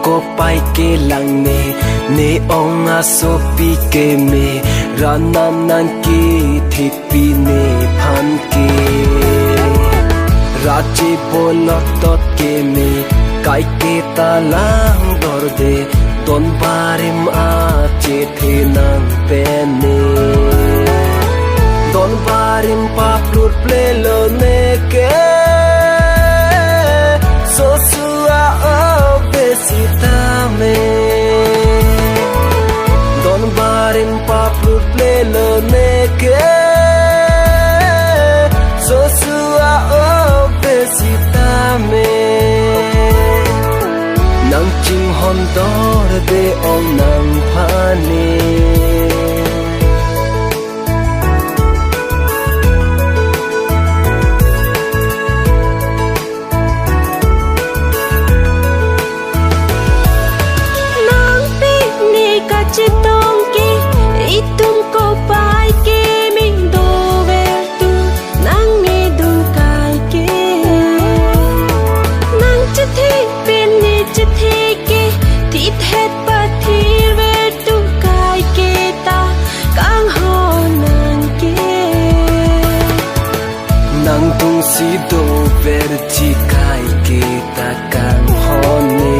ko pai ke lang ne onga so pi ke me ranam nan ki thik pi ne phan ke rachi bolot tot ke me kai ke ta lang dor de don parim a che the nang pe ne don parim pa plut ple lo ne ke so sua o besita me don parim pa plut ple lo ne ke so sua o besita me nang ching hon dor de ong nang phane chitong ki itum ko pai ke min do ve tu nang ne du kai ke nang chithe pen ne chithe ke thi thet pa thi ve tu kai ke ta kang ho nang ke nang tung si do ver chi kai ke ta kang ho ne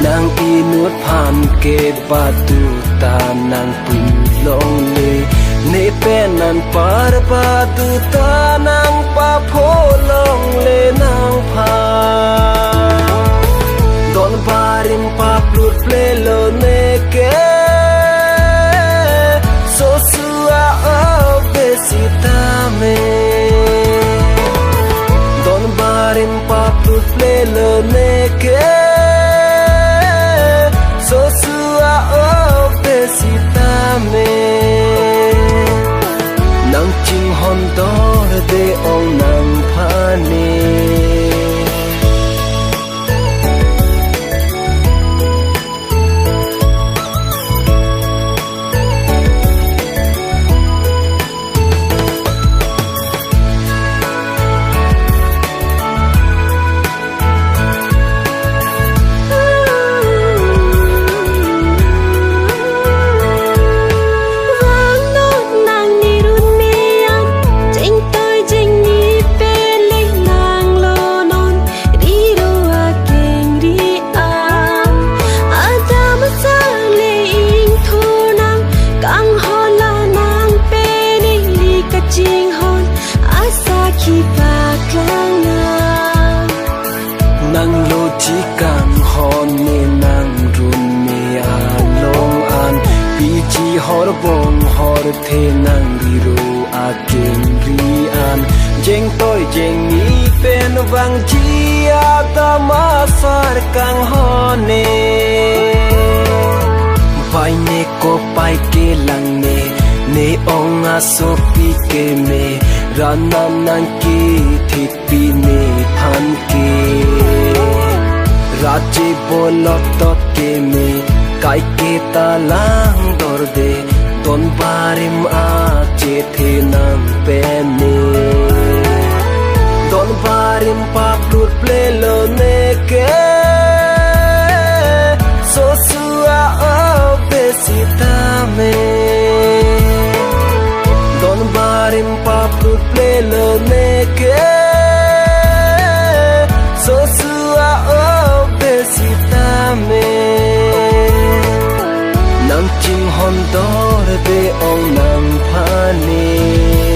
nang inut pham ke ba tu ta nang pun long le ne pe nan par ba tu ta nang pa pho long le nang pha don parim pa plut ple lo ne ke so sua o besita me don parim pa plut ple lo ne ke so sua o besita me nang ching hon dor de ong nang phane nang lo chi kang hon ne nang run me a long an pi chi hor bong hor the nang ri ro a ken ri an jeng toy jeng ni pen wang chi a ta ma sar kang hon ne pai ne ko pai ke lang ne ong a so pi ke me ranam nan ki thik pi ne phan ke rachi bolot tot ke me kai ke ta lang dor de don parim a che the nang pe ne don parim pa plut ple lo ne ke so sua o besita me don parim pa plut ple lo ne ke so sua o besita me nang ching hon dor de ong nang phane